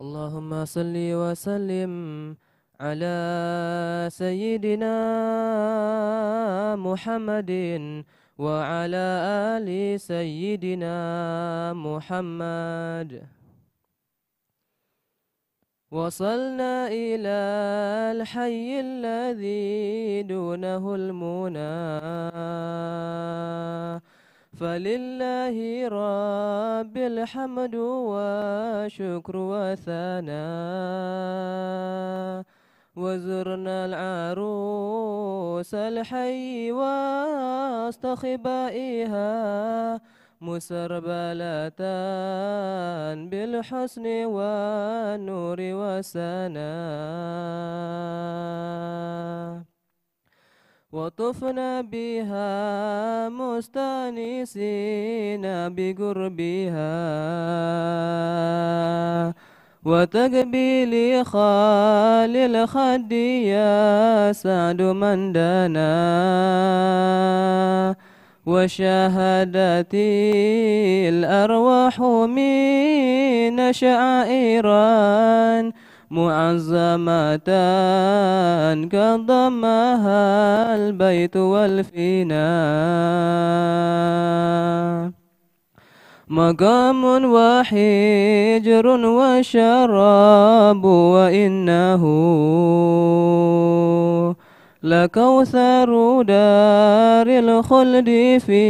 اللهم صل وسلم على سيدنا محمد وعلى آل سيدنا محمد. وصلنا إلى الحي الذي دونه المنى، فلله رب الحمد والشكر والثناء. وزرنا العروس الحي وسط خبائها، مسربلة بالحسن والنور والسناء. وطفنا بها مستانسين بقربها، وتقبيل خال الخد يا سعد من دنا، وشاهدت الأرواح من شعائرا معظمة قد ضمها البيت والفناء. مقام وحجر وشراب وإنه لكوثر دار الخلد في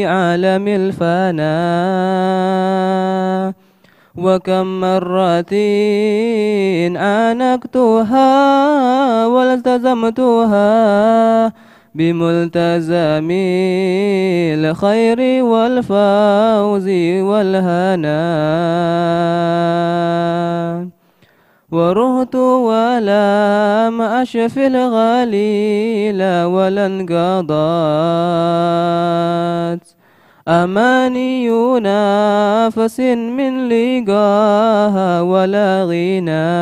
عالم الفناء. وكم مرة عانقتها والتزمتها بملتزم الخير والفوز والهناء. ورهت ولم أشف الغليل ولا انقضت أماني نفس من لقاها ولا غنى.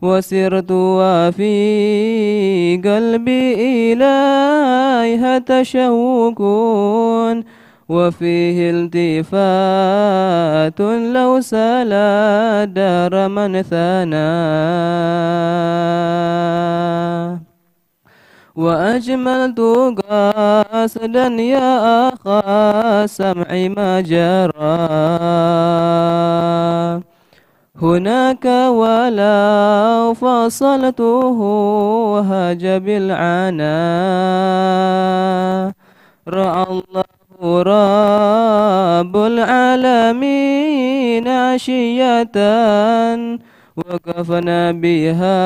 وسرت وفي قلبي إليها تشوق، وفيه التفات لو سلا دار من ثنى. وأجملت قاصدا يا أخا السمع ما جرى هناك، ولو فصلته هاج بالعنا. رأى الله رب العالمين عشية، وقفنا بها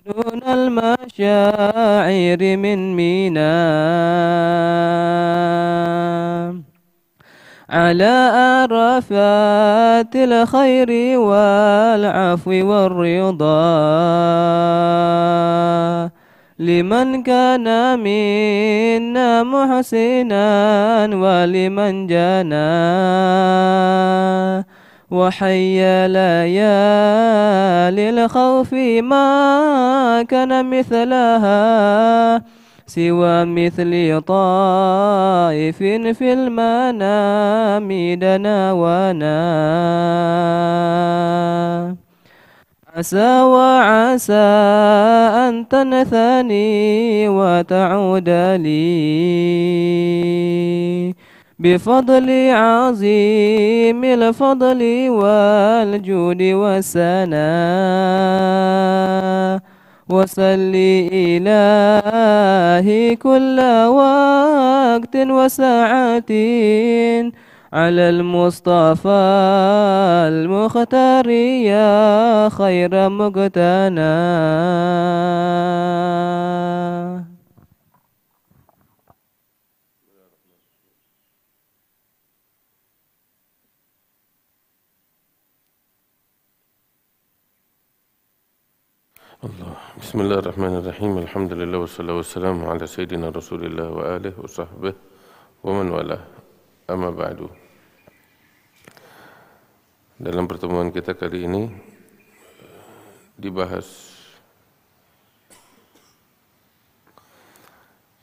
دون المشاعر من مينا. على عرفات الخير والعفو والرضا، لمن كان منا محسنا ولمن جنى. وحي ليالي الخوف ما كان مثلها، سوى مثل طائف في المنام دنا ونا. عسى وعسى أن تنثني وتعود لي، بفضل عظيم الفضل والجود والسناء. وصلي إلهي كل وقت وساعة على المصطفى المختار يا خير مقتنى. بسم الله الرحمن الرحيم. الحمد لله والصلاة والسلام على سيدنا رسول الله وآله وصحبه ومن والاه. Amma ba'du. Dalam pertemuan kita kali ini dibahas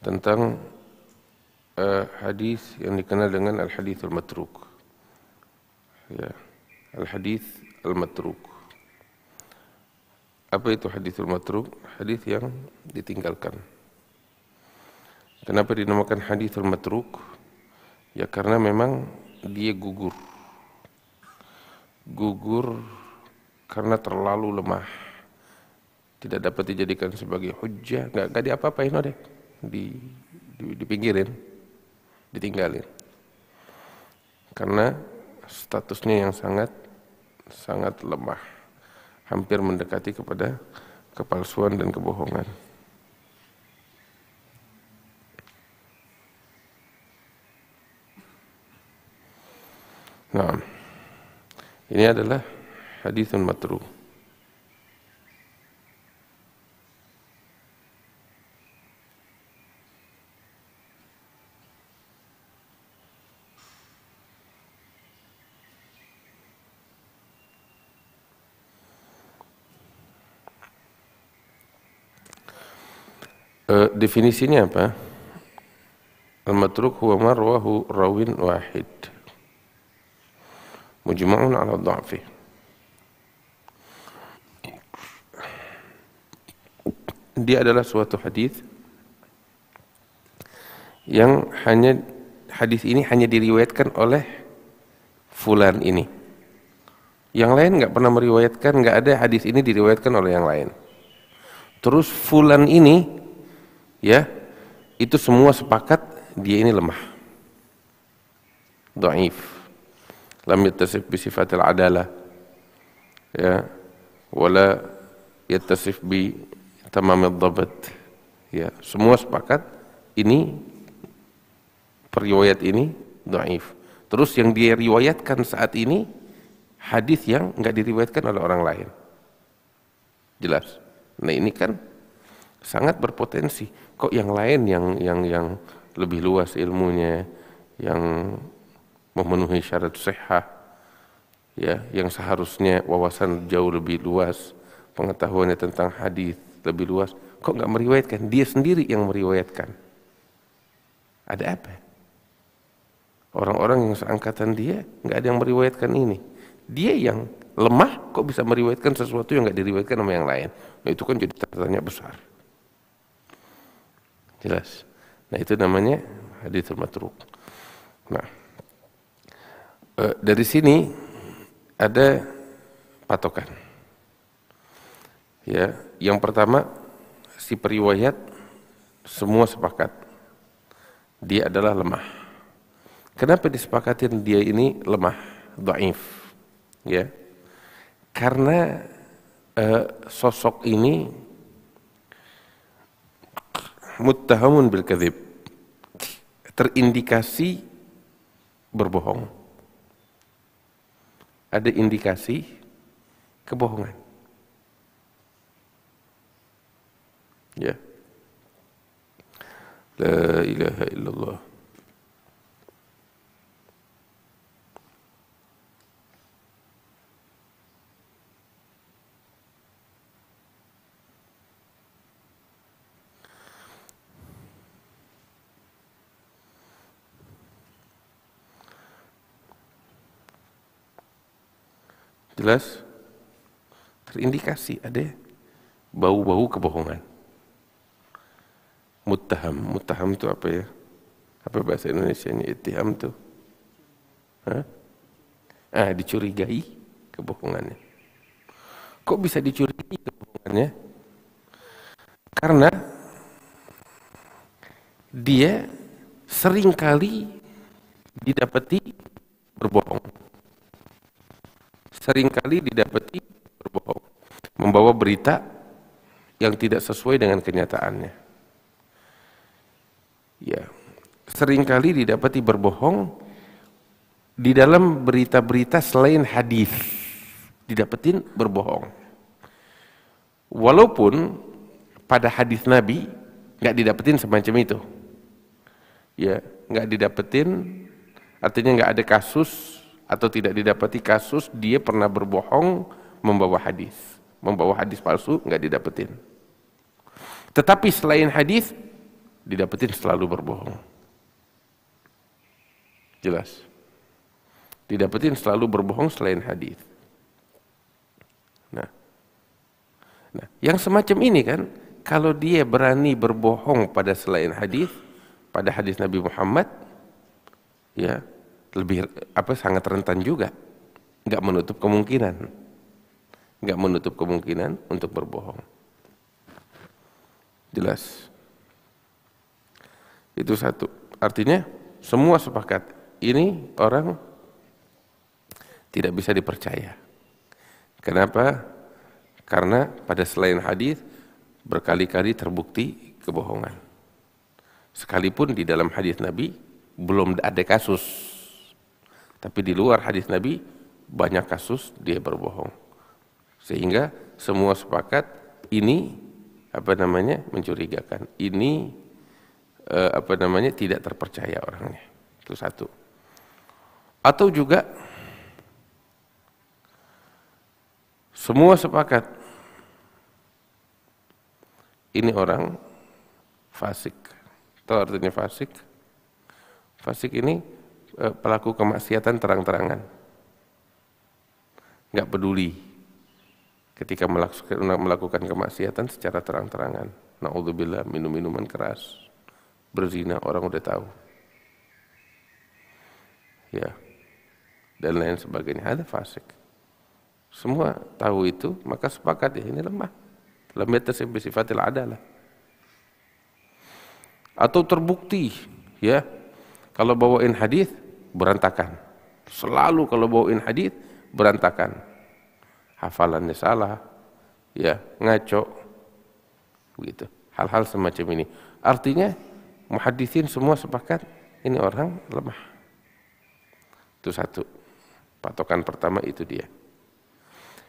tentang hadis yang dikenal dengan al-hadithul matruk. Ya, al-hadits al-matruk. Apa itu haditsul matruk? Hadis yang ditinggalkan. Kenapa dinamakan haditsul matruk? Ya karena memang dia gugur. Gugur karena terlalu lemah. Tidak dapat dijadikan sebagai hujjah, enggak diapa-apain deh. Dipinggirin, ditinggalin. Karena statusnya yang sangat lemah. Hampir mendekati kepada kepalsuan dan kebohongan. Nah, ini adalah haditsun matruk. Definisinya apa? Al-matruk huwa ma rawahu rawin wahid mujma'un 'ala dha'fi. Dia adalah suatu hadis yang hadis ini hanya diriwayatkan oleh fulan ini. Yang lain enggak pernah meriwayatkan, enggak ada hadis ini diriwayatkan oleh yang lain. Terus fulan ini, ya, itu semua sepakat dia ini lemah, dhaif, lam yattasif bi sifatil adalah, ya, wala yattasif bi tamamid dhabt, ya, semua sepakat ini periwayat ini dhaif. Terus yang dia riwayatkan saat ini hadis yang enggak diriwayatkan oleh orang lain. Jelas. Nah, ini kan sangat berpotensi. Kok yang lain yang lebih luas ilmunya, yang memenuhi syarat sihah, ya, yang seharusnya wawasan jauh lebih luas, pengetahuannya tentang hadis lebih luas, kok nggak meriwayatkan? Dia sendiri yang meriwayatkan. Ada apa? Orang-orang yang seangkatan dia nggak ada yang meriwayatkan ini. Dia yang lemah kok bisa meriwayatkan sesuatu yang nggak diriwayatkan sama yang lain. Nah, itu kan jadi tanya besar. Jelas. Nah, itu namanya haditsul matruk. Nah, dari sini ada patokan. Ya, yang pertama, si periwayat semua sepakat dia adalah lemah. Kenapa disepakatin dia ini lemah, dhaif? Ya, karena sosok ini muttahamun bil kadzib, terindikasi berbohong. Ada indikasi kebohongan. Ya. La ilaha illallah. Jelas? Terindikasi ada bau-bau kebohongan. Muttaham itu apa ya? Apa bahasa Indonesianya? Ittiham itu? Dicurigai kebohongannya. Kok bisa dicurigai kebohongannya? Karena dia seringkali didapati berbohong. Seringkali didapati berbohong, membawa berita yang tidak sesuai dengan kenyataannya. Ya, seringkali didapati berbohong di dalam berita-berita selain hadis, didapetin berbohong. Walaupun pada hadis Nabi nggak didapetin semacam itu, ya, nggak didapetin, artinya nggak ada kasus atau tidak didapati kasus dia pernah berbohong membawa hadis palsu, nggak didapetin. Tetapi selain hadis didapetin selalu berbohong. Jelas. Didapetin selalu berbohong selain hadis. Nah, yang semacam ini kan, kalau dia berani berbohong pada selain hadis, pada hadis Nabi Muhammad, ya lebih sangat rentan juga, nggak menutup kemungkinan untuk berbohong. Jelas. Itu satu. Artinya semua sepakat ini orang tidak bisa dipercaya. Kenapa? Karena pada selain hadis berkali-kali terbukti kebohongan. Sekalipun di dalam hadis Nabi belum ada kasus, tapi di luar hadis Nabi banyak kasus dia berbohong. Sehingga semua sepakat ini mencurigakan. Ini tidak terpercaya orangnya. Itu satu. Atau juga semua sepakat ini orang fasik. Tahu artinya fasik? Fasik ini pelaku kemaksiatan terang-terangan. Nggak peduli ketika melakukan kemaksiatan secara terang-terangan. Na'udzubillah, minum minuman keras, berzina, orang udah tahu. Ya. Dan lain sebagainya. Ada fasik. Semua tahu itu, maka sepakat ya ini lemah. Lam yattasim bi sifatil adalah. Atau terbukti, ya, kalau bawain hadis berantakan. Selalu kalau bawain hadis berantakan. Hafalannya salah, ya, ngaco, begitu. Hal-hal semacam ini. Artinya muhaddisin semua sepakat ini orang lemah. Itu satu. Patokan pertama itu dia.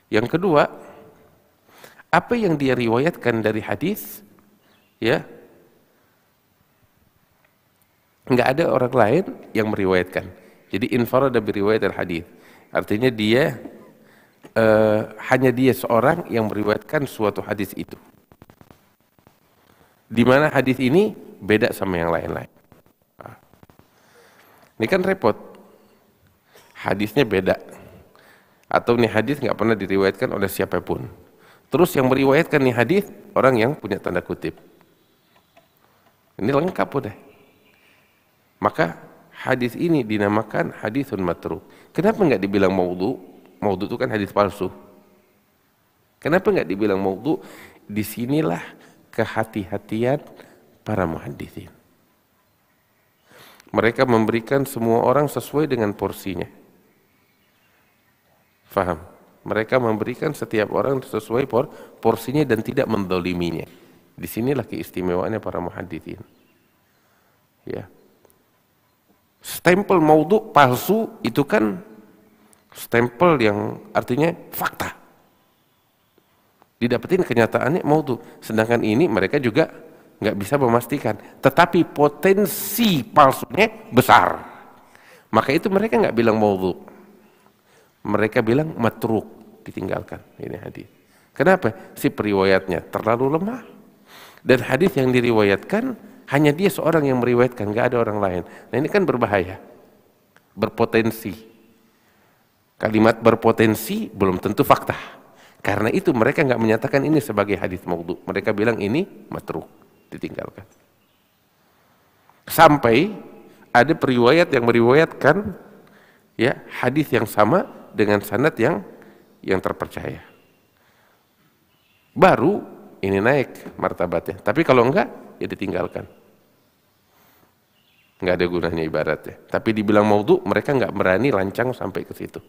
Yang kedua, apa yang dia riwayatkan dari hadis, ya, nggak ada orang lain yang meriwayatkan. Jadi infarada bi riwayat al-hadis. Artinya dia hanya dia seorang yang meriwayatkan suatu hadis itu. Di mana hadis ini beda sama yang lain-lain. Ini kan repot. Hadisnya beda. Atau nih hadis nggak pernah diriwayatkan oleh siapapun. Terus yang meriwayatkan nih hadis orang yang punya tanda kutip. Ini lengkap udah. Maka hadis ini dinamakan hadisun matruk. Kenapa nggak dibilang maudhu? Maudhu itu kan hadis palsu. Kenapa nggak dibilang maudhu? Disinilah kehati-hatian para muhaddisin. Mereka memberikan semua orang sesuai dengan porsinya. Faham? Mereka memberikan setiap orang sesuai porsinya dan tidak mendoliminya. Disinilah keistimewaannya para muhaditsin. Ya. Stempel maudhu palsu itu kan stempel yang artinya fakta. Didapetin kenyataannya maudhu. Sedangkan ini mereka juga nggak bisa memastikan. Tetapi potensi palsunya besar. Maka itu mereka nggak bilang maudhu. Mereka bilang matruk, ditinggalkan. Ini hadis. Kenapa? Si periwayatnya terlalu lemah. Dan hadis yang diriwayatkan hanya dia seorang yang meriwayatkan, nggak ada orang lain. Nah ini kan berbahaya, berpotensi. Kalimat berpotensi belum tentu fakta. Karena itu mereka nggak menyatakan ini sebagai hadis maudhu. Mereka bilang ini matruk, ditinggalkan. Sampai ada periwayat yang meriwayatkan ya hadis yang sama dengan sanad yang terpercaya. Baru ini naik martabatnya. Tapi kalau enggak, ya ditinggalkan. Enggak ada gunanya ibaratnya. Tapi dibilang maudhu, mereka enggak berani lancang sampai ke situ.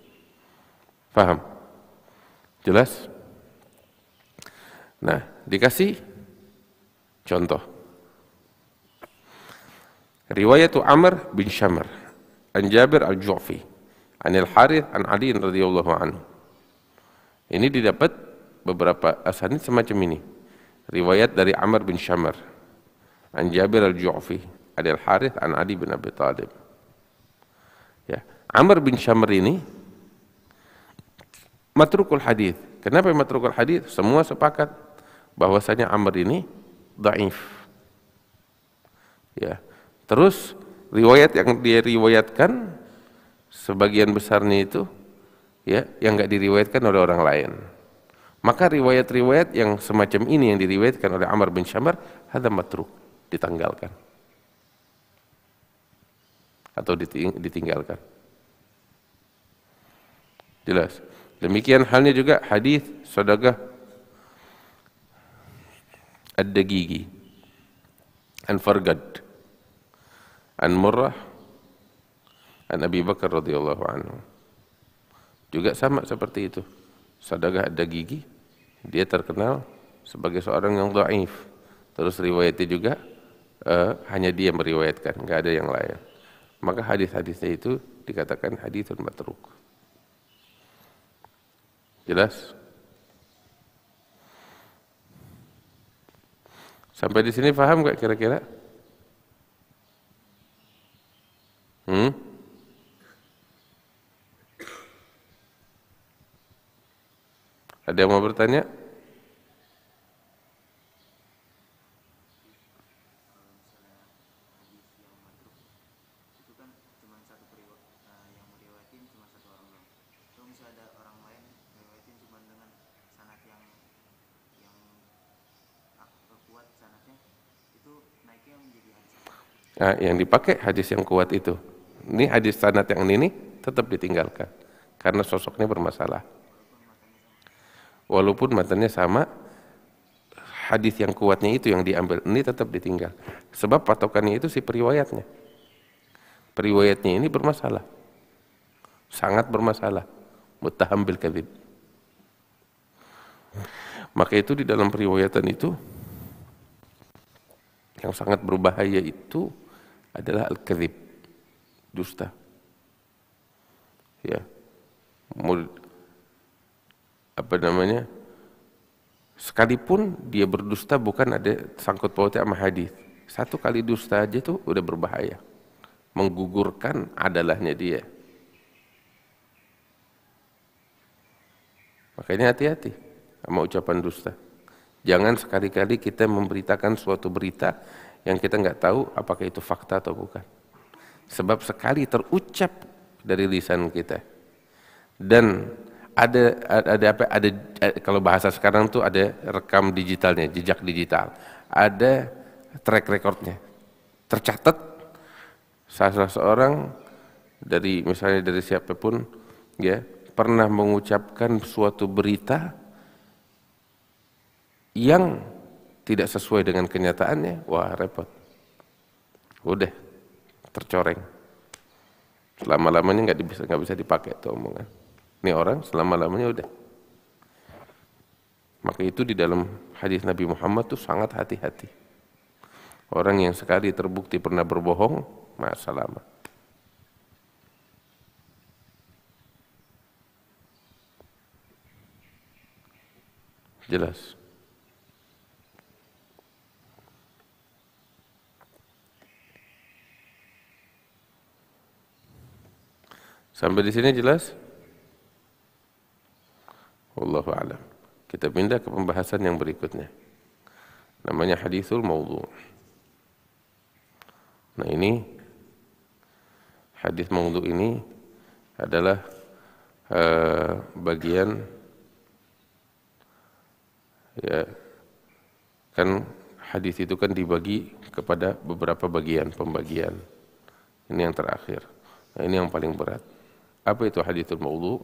Paham? Jelas? Nah, dikasih contoh. Riwayat Amr bin Syamr an Jabir al-Ju'fi Anil Harith an Ali radhiyallahu anhu. Ini didapat beberapa asanid semacam ini. Riwayat dari Amr bin Syamr an Jabir al-Ju'fi Anil Harith an Ali bin Abi Thalib. Ya, Amr bin Syamr ini matrukul hadis. Kenapa matrukul hadis? Semua sepakat bahwasanya Amr ini dhaif. Ya. Terus riwayat yang dia riwayatkan sebagian besarnya itu ya yang nggak diriwayatkan oleh orang lain. Maka riwayat-riwayat yang semacam ini yang diriwayatkan oleh Amr bin Syamar, hadza matruk, ditanggalkan atau ditinggalkan. Jelas. Demikian halnya juga hadis sedekah ad-dagigi an Fargad an Murrah an Abi Bakar radhiyallahu anhu. Juga sama seperti itu. Sedekah ad-dagigi dia terkenal sebagai seorang yang dhaif. Terus riwayatnya juga hanya dia meriwayatkan, enggak ada yang lain. Maka hadis-hadisnya itu dikatakan haditsun matruk. Jelas? Sampai di sini paham enggak kira-kira? Ada yang mau bertanya? Nah, yang dipakai hadis yang kuat itu. Ini hadis sanad yang ini tetap ditinggalkan karena sosoknya bermasalah. Walaupun matanya sama, hadis yang kuatnya itu yang diambil, ini tetap ditinggal. Sebab patokannya itu si periwayatnya. Periwayatnya ini bermasalah. Sangat bermasalah. Muttaham bil kadzib. Maka itu di dalam periwayatan itu yang sangat berbahaya itu adalah al-kadzib, dusta. Ya. Apa namanya? Sekalipun dia berdusta bukan ada sangkut pautnya sama hadis. Satu kali dusta aja tuh udah berbahaya. Menggugurkan adalahnya dia. Makanya hati-hati sama ucapan dusta. Jangan sekali-kali kita memberitakan suatu berita yang kita nggak tahu apakah itu fakta atau bukan. Sebab sekali terucap dari lisan kita dan ada kalau bahasa sekarang tuh ada rekam digitalnya, jejak digital, ada track recordnya, tercatat salah seorang dari misalnya dari siapapun ya pernah mengucapkan suatu berita yang tidak sesuai dengan kenyataannya, wah repot. Udah tercoreng. Selama-lamanya nggak bisa dipakai tuh omongan. Ini orang selama-lamanya udah. Maka itu di dalam hadis Nabi Muhammad tuh sangat hati-hati. Orang yang sekali terbukti pernah berbohong, masalah. Jelas. Sampai di sini jelas? Wallahu a'lam. Kita pindah ke pembahasan yang berikutnya. Namanya haditsul maudhu'. Nah, ini hadis maudhu' ini adalah bagian ya kan hadis itu kan dibagi kepada beberapa pembagian. Ini yang terakhir. Nah, ini yang paling berat. Apa itu haditsul maudhu'?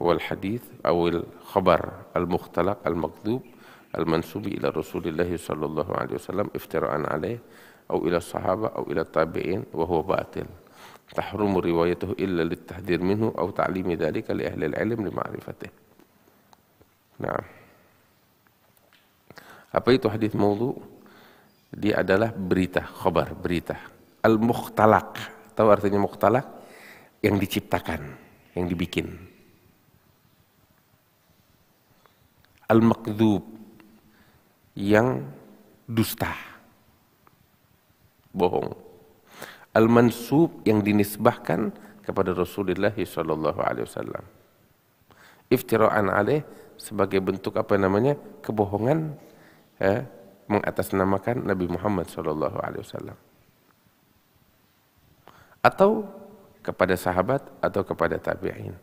Wal hadith awil khabar al-mukhtalaq al-makdzub al-mansub ila Rasulillah sallallahu alaihi wasallam iftira'an alaih atau ila sahabah atau ila tabi'in wa huwa batil. Tahrumu riwayatuhu illa litahdhir minhu atau ta'limi dzalika li ahli al-ilm li ma'rifatih. Nah. Apa itu hadits maudhu'? Dia adalah berita, khabar, berita. Al-mukhtalaq. Tahu artinya mukhtalaq? Yang diciptakan, yang dibikin. Al-makdzub, yang dusta, bohong. Al-mansub, yang dinisbahkan kepada Rasulullah sallallahu alaihi wasallam. Iftira'an alaih, sebagai bentuk apa namanya? Kebohongan, mengatasnamakan Nabi Muhammad sallallahu alaihi wasallam. Atau kepada sahabat atau kepada tabi'in.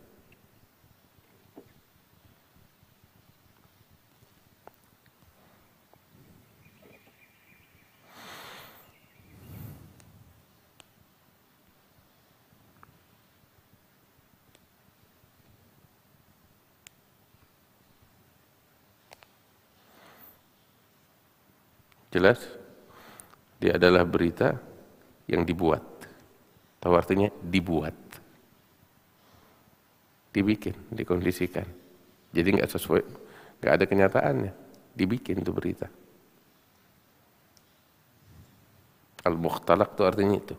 Jelas? Dia adalah berita yang dibuat. Tahu artinya? Dibuat. Dibikin, dikondisikan. Jadi nggak sesuai, nggak ada kenyataannya. Dibikin itu berita. Al-mukhtalaq itu artinya itu.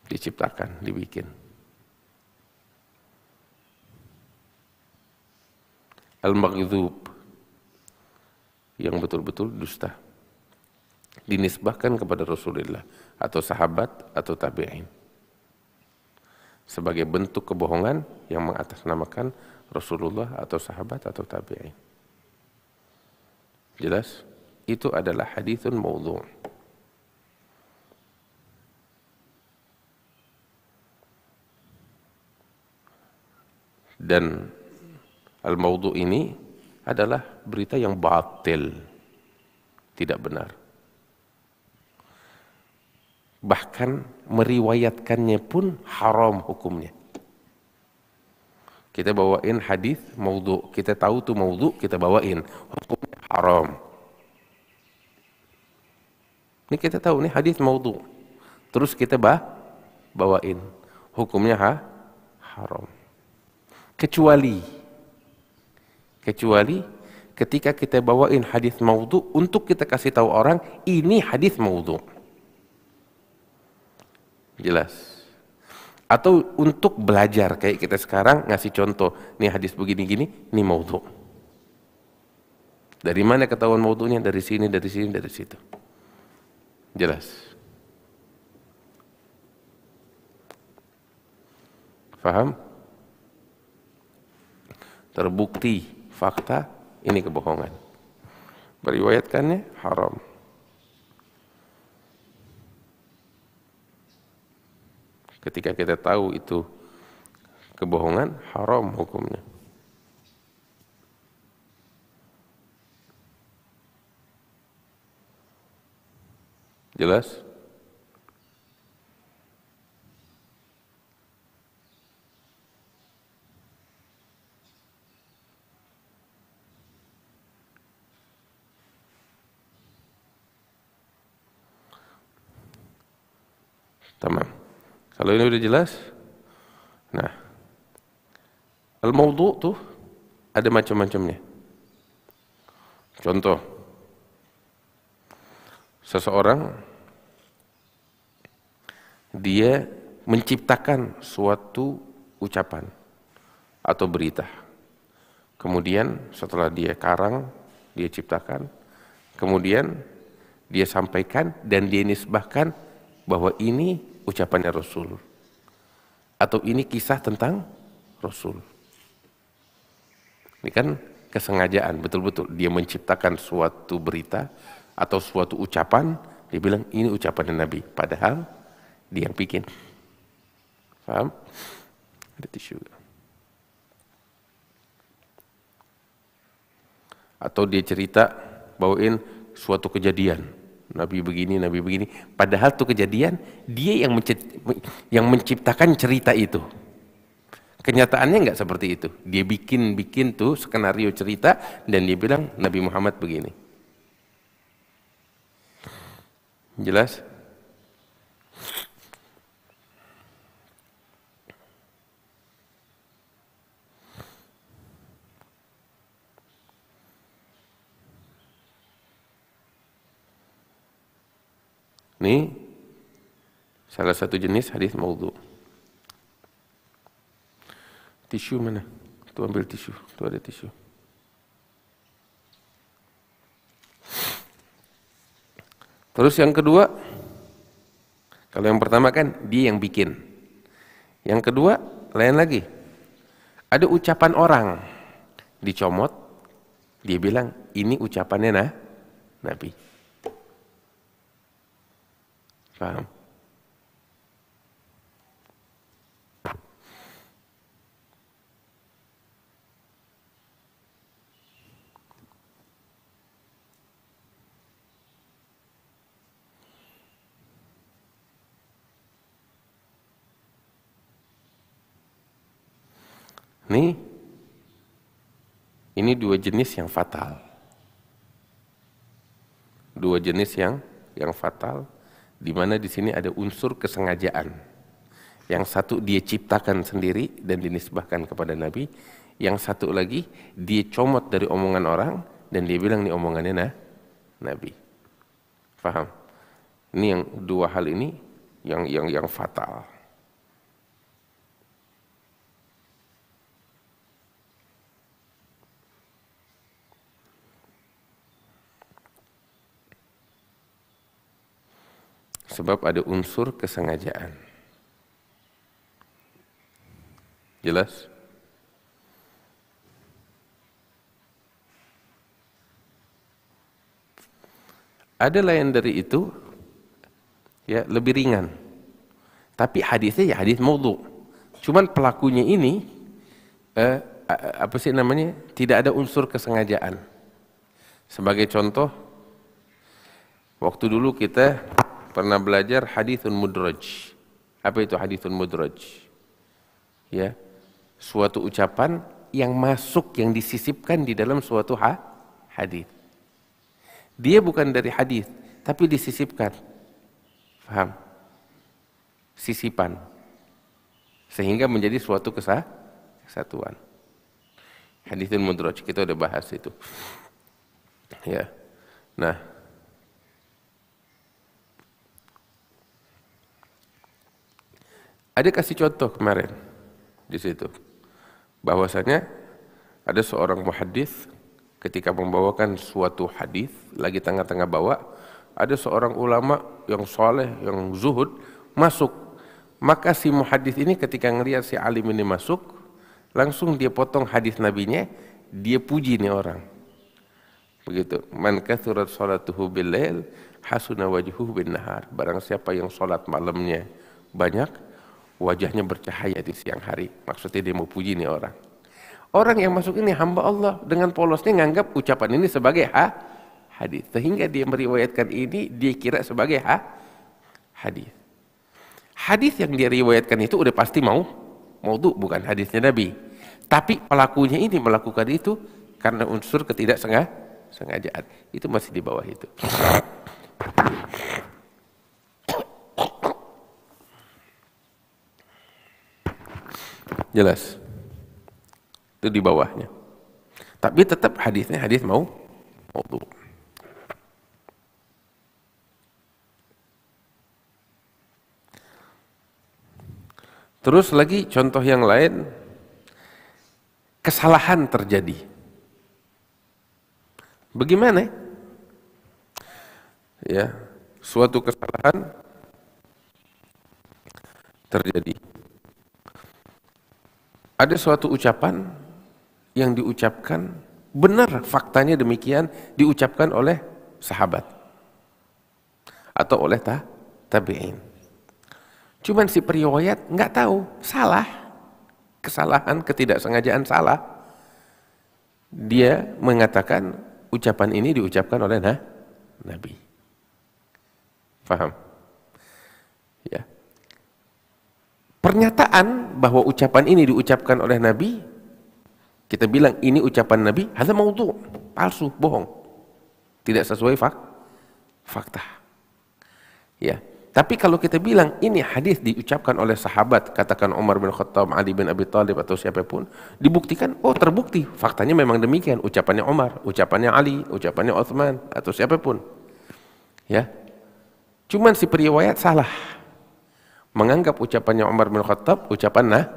Diciptakan, dibikin. Al-maghdhub, yang betul-betul dusta, dinisbahkan kepada Rasulullah atau sahabat atau tabi'in sebagai bentuk kebohongan yang mengatasnamakan Rasulullah atau sahabat atau tabi'in. Jelas? Itu adalah haditsun maudhu'. Dan al-maudhu' ini adalah berita yang batil, tidak benar. Bahkan meriwayatkannya pun haram hukumnya. Kita bawain hadis maudhu', kita tahu tuh maudhu', kita bawain, hukumnya haram. Ini kita tahu nih hadis maudhu', terus kita bawain, hukumnya haram. Kecuali ketika kita bawain hadis maudhu' untuk kita kasih tahu orang ini hadis maudhu'. Jelas? Atau untuk belajar kayak kita sekarang ngasih contoh, nih hadis begini-gini, ini maudhu'. Dari mana ketahuan maudhu'nya? Dari sini, dari sini, dari situ. Jelas? Faham? Terbukti fakta ini kebohongan. Meriwayatkannya haram. Ketika kita tahu itu kebohongan, haram hukumnya. Jelas? Tamam. Kalau ini udah jelas, nah, al-maudhu' tuh ada macam-macamnya. Contoh, seseorang dia menciptakan suatu ucapan atau berita. Kemudian setelah dia karang, dia ciptakan, kemudian dia sampaikan dan dia nisbahkan bahwa ini ucapannya Rasul atau ini kisah tentang Rasul. Ini kan kesengajaan, betul-betul dia menciptakan suatu berita atau suatu ucapan, dia bilang ini ucapan Nabi, padahal dia yang bikin. Paham? Ada tisu. Atau dia cerita bawain suatu kejadian, Nabi begini, padahal itu kejadian dia yang menciptakan cerita itu. Kenyataannya enggak seperti itu. Dia bikin tuh skenario cerita dan dia bilang Nabi Muhammad begini. Jelas? Ini salah satu jenis hadis maudhu'. Tisu mana? Tuh ambil tisu, tuh ada tisu. Terus yang kedua, kalau yang pertama kan dia yang bikin. Yang kedua, lain lagi. Ada ucapan orang dicomot, dia bilang ini ucapannya Nabi. Paham? Nih, ini dua jenis yang fatal. Dua jenis yang fatal, di mana di sini ada unsur kesengajaan. Yang satu dia ciptakan sendiri dan dinisbahkan kepada Nabi. Yang satu lagi dia comot dari omongan orang dan dia bilang ini omongannya Nabi. Faham? Ini yang dua hal ini yang fatal. Sebab ada unsur kesengajaan. Jelas? Ada lain dari itu, ya lebih ringan. Tapi hadisnya ya hadis maudhu. Cuman pelakunya ini, apa sih namanya? Tidak ada unsur kesengajaan. Sebagai contoh, waktu dulu kita pernah belajar haditsun mudraj. Apa itu haditsun mudraj? Ya, suatu ucapan yang masuk, yang disisipkan di dalam suatu hadis. Dia bukan dari hadis, tapi disisipkan. Paham? Sisipan. Sehingga menjadi suatu kesatuan. Haditsun mudraj, kita udah bahas itu. Ya. Nah, ada kasih contoh kemarin di situ, bahwasanya ada seorang muhaddits ketika membawakan suatu hadis, lagi tengah-tengah bawa, ada seorang ulama yang soleh, yang zuhud masuk. Maka si muhaddits ini ketika ngelihat si alim ini masuk, langsung dia potong hadis nabinya, dia puji nih orang. Begitu. Man kathurat salatuhu bil lail hasuna wajhuhu bin nahar. Barang siapa yang salat malamnya banyak, wajahnya bercahaya di siang hari. Maksudnya dia mau puji nih orang. Orang yang masuk ini hamba Allah, dengan polosnya nganggap ucapan ini sebagai hadis. Sehingga dia meriwayatkan ini, dia kira sebagai hadis. Hadis yang dia riwayatkan itu udah pasti maudhu, bukan hadisnya Nabi. Tapi pelakunya ini melakukan itu karena unsur ketidaksengajaan. Itu masih di bawah itu. Jelas? Itu di bawahnya. Tapi tetap hadisnya hadis maudhu. Terus lagi contoh yang lain, kesalahan terjadi. Bagaimana? Ya, suatu kesalahan terjadi. Ada suatu ucapan yang diucapkan benar, faktanya demikian, diucapkan oleh sahabat atau oleh tabi'in. Cuman si periwayat nggak tahu, salah, kesalahan, ketidaksengajaan salah. Dia mengatakan ucapan ini diucapkan oleh Nabi. Faham? Ya. Pernyataan bahwa ucapan ini diucapkan oleh Nabi, kita bilang ini ucapan Nabi, hadza maudhu, palsu, bohong. Tidak sesuai fakta. Ya. Tapi kalau kita bilang ini hadis diucapkan oleh sahabat, katakan Umar bin Khattab, Ali bin Abi Thalib atau siapapun, dibuktikan, oh terbukti, faktanya memang demikian, ucapannya Umar, ucapannya Ali, ucapannya Utsman atau siapapun. Ya. Cuman si periwayat salah. Menganggap ucapannya Umar bin Khattab ucapan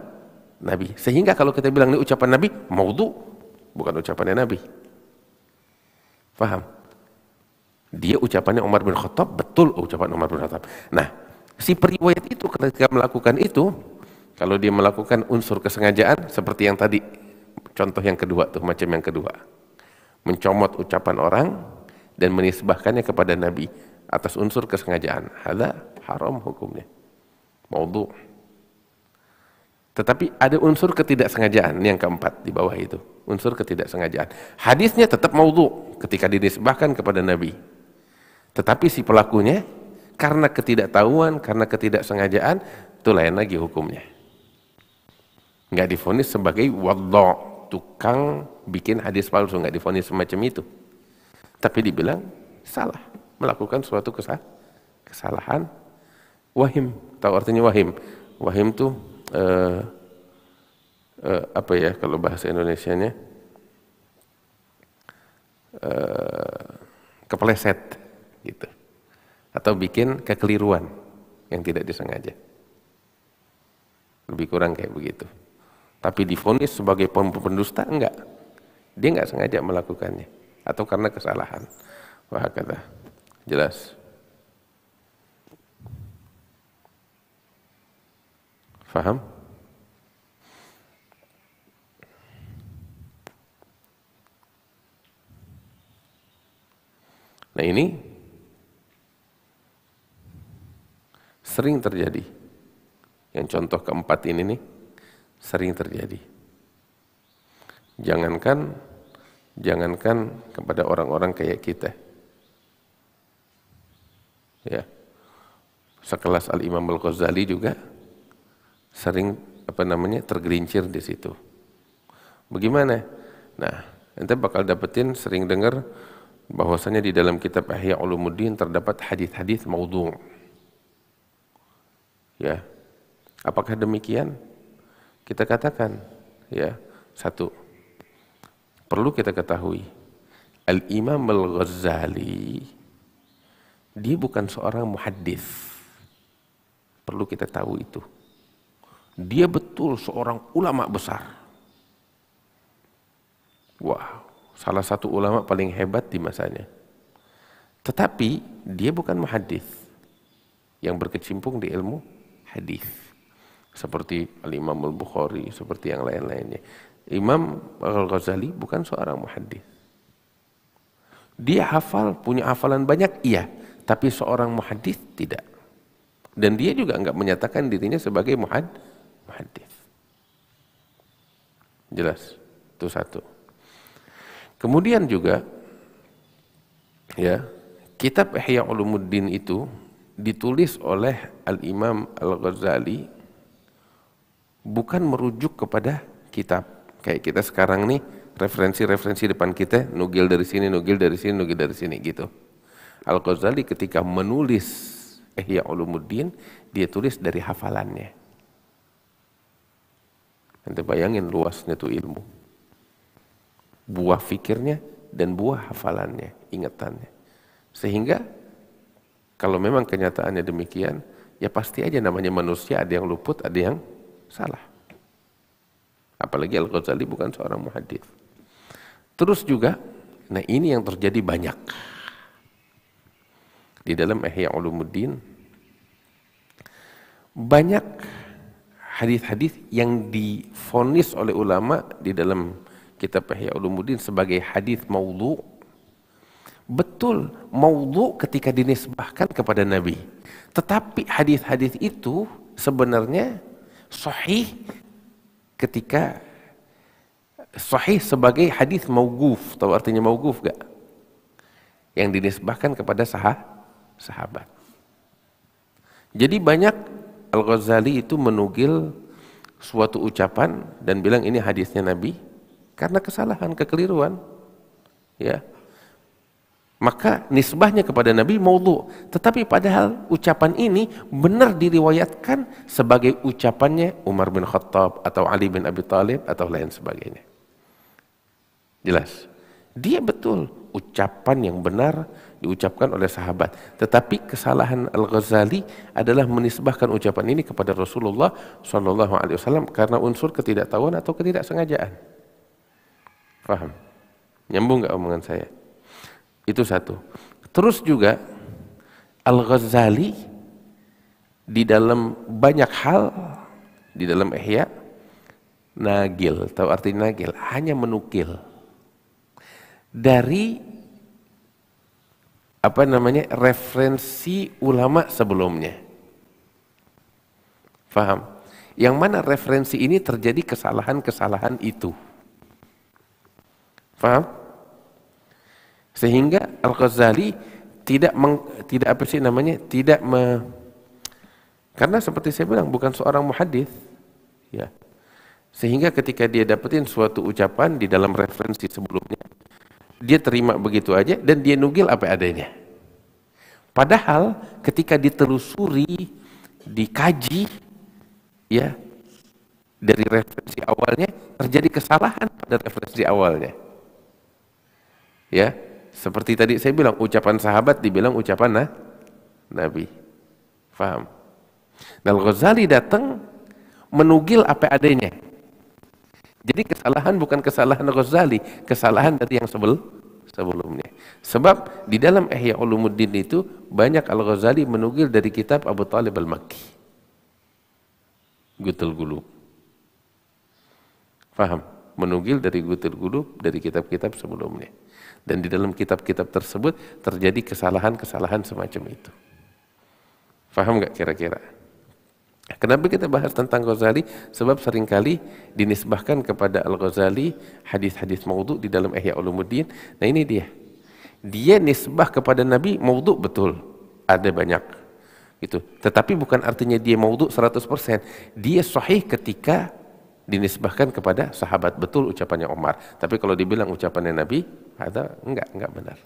Nabi. Sehingga kalau kita bilang ini ucapan Nabi, maudhu, bukan ucapannya Nabi. Paham? Dia ucapannya Umar bin Khattab, betul ucapan Umar bin Khattab. Nah, si periwayat itu ketika melakukan itu, kalau dia melakukan unsur kesengajaan seperti yang tadi, contoh yang kedua tuh, macam yang kedua, mencomot ucapan orang dan menisbahkannya kepada Nabi atas unsur kesengajaan, hadza haram hukumnya, maudhu. Tetapi ada unsur ketidaksengajaan yang keempat di bawah itu, unsur ketidaksengajaan. Hadisnya tetap maudhu ketika dinisbahkan kepada Nabi. Tetapi si pelakunya karena ketidaktahuan, karena ketidaksengajaan, itu lain lagi hukumnya. nggak divonis sebagai wadha', tukang bikin hadis palsu, nggak divonis semacam itu. Tapi dibilang salah, melakukan suatu kesalahan. Wahim, tahu artinya wahim? Wahim tuh apa ya kalau bahasa Indonesianya? Kepleset gitu. Atau bikin kekeliruan yang tidak disengaja. Lebih kurang kayak begitu. Tapi divonis sebagai pendusta enggak. Dia enggak sengaja melakukannya atau karena kesalahan. Wah, kata. Jelas. Faham? Nah, ini sering terjadi. Yang contoh keempat ini nih sering terjadi. Jangankan kepada orang-orang kayak kita. Ya. Sekelas Al-Imam Al-Ghazali juga sering tergelincir di situ. Bagaimana? Nah, ente bakal dapetin sering dengar bahwasanya di dalam kitab Ihya Ulumuddin terdapat hadis-hadis maudhu'. Ya. Apakah demikian? Kita katakan, ya, satu, perlu kita ketahui, Al-Imam Al-Ghazali, dia bukan seorang muhaddis. Perlu kita tahu itu. Dia betul seorang ulama besar. Wow, salah satu ulama paling hebat di masanya. Tetapi dia bukan muhaddis yang berkecimpung di ilmu hadis. Seperti Al-Imam Al-Bukhari, seperti yang lain-lainnya. Imam Al-Ghazali bukan seorang muhaddis. Dia hafal, punya hafalan banyak, iya. Tapi seorang muhaddis tidak. Dan dia juga enggak menyatakan dirinya sebagai muhaddis. Jelas, itu satu. Kemudian juga, ya, kitab Ihya Ulumuddin itu ditulis oleh Al-Imam Al-Ghazali bukan merujuk kepada kitab. Kayak kita sekarang nih, referensi-referensi depan kita, nugil dari sini, nugil dari sini, nugil dari sini, gitu. Al-Ghazali ketika menulis Ihya Ulumuddin, dia tulis dari hafalannya. Nanti bayangin luasnya tuh ilmu. Buah fikirnya dan buah hafalannya, ingatannya. Sehingga, kalau memang kenyataannya demikian, ya pasti aja namanya manusia, ada yang luput, ada yang salah. Apalagi Al-Ghazali bukan seorang muhaddis. Terus juga, nah ini yang terjadi banyak. Di dalam Ihya Ulumuddin, banyak hadis-hadis yang divonis oleh ulama di dalam kitab Ihya Ulumuddin sebagai hadis maudhu'. Betul, maudhu' ketika dinisbahkan kepada Nabi. Tetapi hadis-hadis itu sebenarnya sahih ketika sahih sebagai hadis mauquf. Tahu artinya mauquf gak? Yang dinisbahkan kepada sahabat. Jadi banyak Al-Ghazali itu menugil suatu ucapan dan bilang ini hadisnya Nabi karena kesalahan, kekeliruan. Ya. Maka nisbahnya kepada Nabi maudhu'. Tetapi padahal ucapan ini benar diriwayatkan sebagai ucapannya Umar bin Khattab atau Ali bin Abi Thalib atau lain sebagainya. Jelas. Dia betul ucapan yang benar diucapkan oleh sahabat. Tetapi kesalahan Al-Ghazali adalah menisbahkan ucapan ini kepada Rasulullah SAW karena unsur ketidaktahuan atau ketidaksengajaan. Paham? Nyambung nggak omongan saya? Itu satu. Terus juga Al-Ghazali di dalam banyak hal di dalam Ihya nagil, tahu arti nagil? Hanya menukil dari referensi ulama sebelumnya. Faham? Yang mana referensi ini terjadi kesalahan-kesalahan itu. Faham? Sehingga Al-Ghazali karena seperti saya bilang bukan seorang muhaddis, ya. Sehingga ketika dia dapetin suatu ucapan di dalam referensi sebelumnya, dia terima begitu aja dan dia nukil apa adanya. Padahal ketika ditelusuri, dikaji, ya, dari referensi awalnya terjadi kesalahan pada referensi awalnya. Ya, seperti tadi saya bilang ucapan sahabat dibilang ucapan Nabi. Faham? Nah, Al-Ghazali datang menugil apa adanya. Jadi kesalahan bukan kesalahan Ghazali, kesalahan dari yang sebelumnya. Sebab di dalam Ihya Ulumuddin itu banyak Al-Ghazali menugil dari kitab Abu Talib Al-Makki. Gutul Gulub. Faham? Menugil dari Gutul Gulub dari kitab-kitab sebelumnya. Dan di dalam kitab-kitab tersebut terjadi kesalahan-kesalahan semacam itu. Faham nggak kira-kira? Kenapa kita bahas tentang Ghazali? Sebab seringkali dinisbahkan kepada Al-Ghazali hadis-hadis maudhu di dalam Ihya Ulumuddin. Nah ini dia. Dia nisbah kepada Nabi maudhu betul. Ada banyak. Gitu. Tetapi bukan artinya dia maudhu 100%. Dia sahih ketika dinisbahkan kepada sahabat, betul ucapannya Umar. Tapi kalau dibilang ucapannya Nabi, ada enggak benar.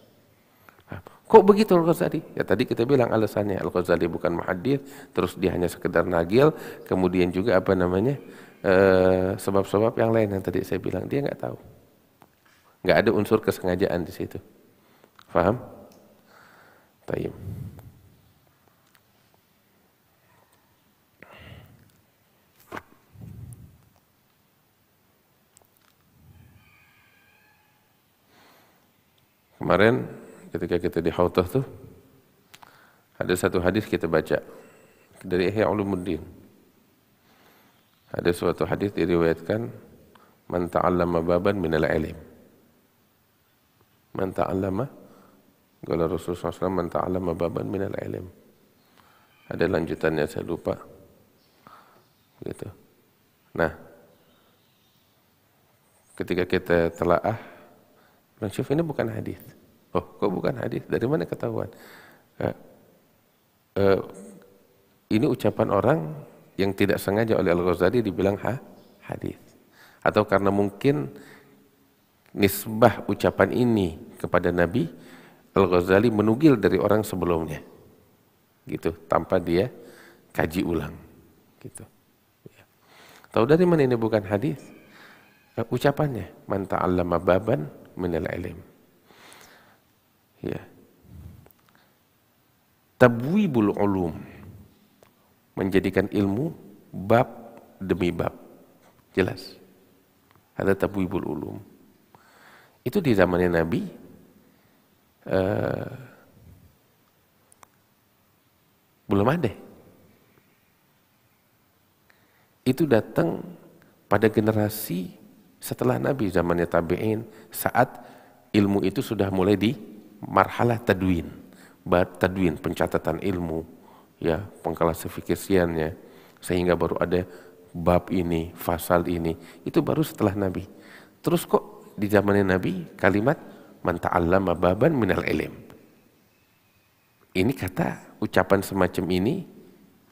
Kok begitu Al-Ghazali? Ya tadi kita bilang alasannya Al-Ghazali bukan muhaddits, terus dia hanya sekedar nagil, kemudian juga apa namanya sebab-sebab yang lain yang tadi saya bilang dia nggak tahu, nggak ada unsur kesengajaan di situ. Faham? Tayyib. Kemarin ketika kita di Hautah tuh ada satu hadis kita baca dari Ihya Ulumuddin. Ada suatu hadis diriwayatkan man ta'allama baban minal ilm. Man ta'allama qala Rasulullah SAW man ta'allama baban minal ilm. Ada lanjutannya saya lupa. Gitu. Nah, ketika kita telaah, Syuf ini bukan hadis. Oh, kok bukan hadis? Dari mana ketahuan? Ini ucapan orang yang tidak sengaja oleh Al-Ghazali dibilang hadis. Atau karena mungkin nisbah ucapan ini kepada Nabi, Al-Ghazali menugil dari orang sebelumnya. Gitu, tanpa dia kaji ulang. Gitu. Tahu dari mana ini bukan hadis? Ucapannya, man ta'allama baban minal ilm. Ya. Tabwibul ulum, menjadikan ilmu bab demi bab. Jelas. Ada tabwibul ulum. Itu di zamannya Nabi belum ada. Itu datang pada generasi setelah Nabi, zamannya tabi'in, saat ilmu itu sudah mulai di marhalah tadwin, pencatatan ilmu, ya, pengklasifikasiannya, sehingga baru ada bab ini, fasal ini, itu baru setelah Nabi. Terus kok di zamannya Nabi kalimat man ta'allama baban minal ilm. Ini kata ucapan semacam ini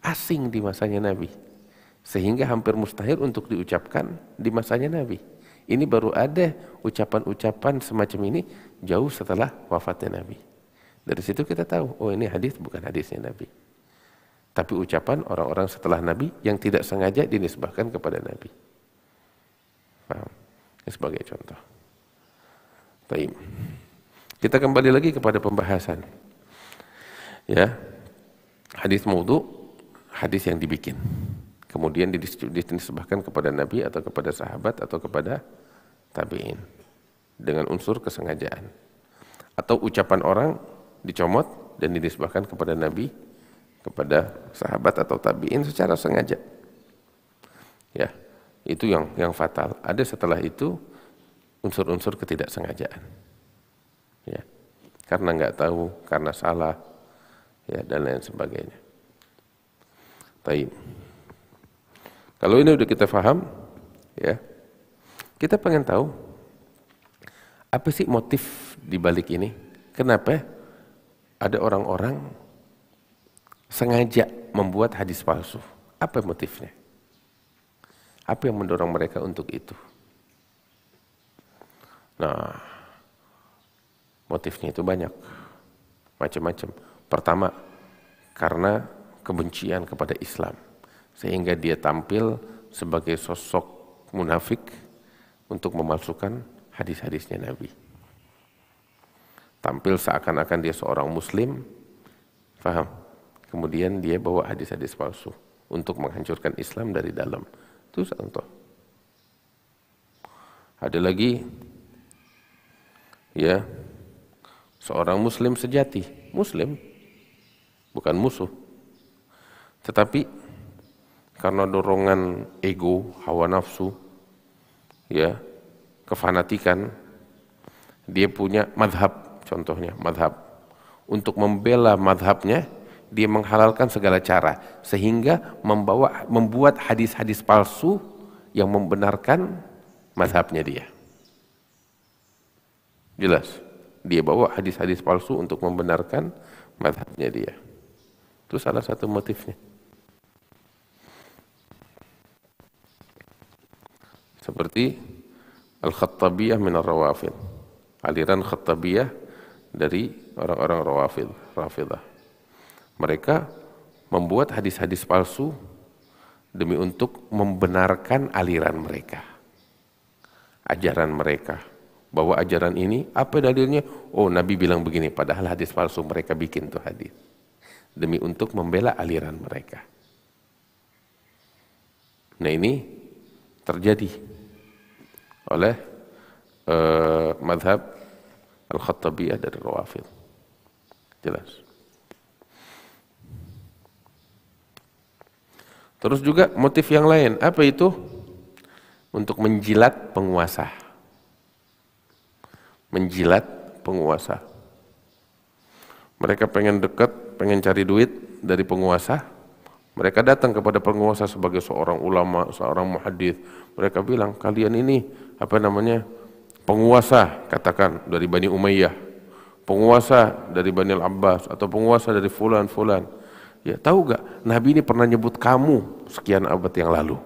asing di masanya Nabi, sehingga hampir mustahil untuk diucapkan di masanya Nabi. Ini baru ada ucapan-ucapan semacam ini jauh setelah wafatnya Nabi. Dari situ kita tahu, oh ini hadis bukan hadisnya Nabi. Tapi ucapan orang-orang setelah Nabi yang tidak sengaja dinisbahkan kepada Nabi. Paham? Ini sebagai contoh. Baik. Kita kembali lagi kepada pembahasan. Ya. Hadis maudhu, hadis yang dibikin. Kemudian dinisbahkan kepada Nabi atau kepada sahabat atau kepada tabi'in dengan unsur kesengajaan. Atau ucapan orang dicomot dan dinisbahkan kepada Nabi, kepada sahabat atau tabi'in secara sengaja. Ya, itu yang fatal. Ada setelah itu unsur-unsur ketidaksengajaan. Ya. Karena nggak tahu, karena salah, ya, dan lain sebagainya. Taib. Kalau ini udah kita paham, ya, kita pengen tahu apa sih motif di balik ini? Kenapa ada orang-orang sengaja membuat hadis palsu? Apa motifnya? Apa yang mendorong mereka untuk itu? Nah, motifnya itu banyak, macam-macam. Pertama, karena kebencian kepada Islam, sehingga dia tampil sebagai sosok munafik untuk memalsukan hadis-hadisnya Nabi. Tampil seakan-akan dia seorang muslim, paham? Kemudian dia bawa hadis-hadis palsu untuk menghancurkan Islam dari dalam. Itu contoh. Ada lagi, ya, seorang muslim sejati, muslim, bukan musuh. Tetapi karena dorongan ego, hawa nafsu, ya, kefanatikan, dia punya madhab, contohnya madhab. Untuk membela madhabnya, dia menghalalkan segala cara, sehingga membuat hadis-hadis palsu yang membenarkan mazhabnya dia. Jelas, dia bawa hadis-hadis palsu untuk membenarkan mazhabnya dia. Itu salah satu motifnya. Seperti Al-Khattabiyah min ar-Rawafid, aliran Khattabiyah dari orang-orang Rafidah. Mereka membuat hadis-hadis palsu demi untuk membenarkan aliran mereka, ajaran mereka. Bahwa ajaran ini, apa dalilnya? Oh, Nabi bilang begini, padahal hadis palsu mereka bikin tuh hadis. Demi untuk membela aliran mereka. Nah, ini terjadi oleh madhab Al-Khattabiyah dari Rawafid. Jelas. Terus juga motif yang lain, apa itu? Untuk menjilat penguasa. Menjilat penguasa. Mereka pengen dekat, pengen cari duit dari penguasa. Mereka datang kepada penguasa sebagai seorang ulama, seorang muhaddits. Mereka bilang, kalian ini penguasa, katakan dari Bani Umayyah, penguasa dari Bani Al-Abbas, atau penguasa dari fulan. Ya, tahu gak, Nabi ini pernah nyebut kamu sekian abad yang lalu.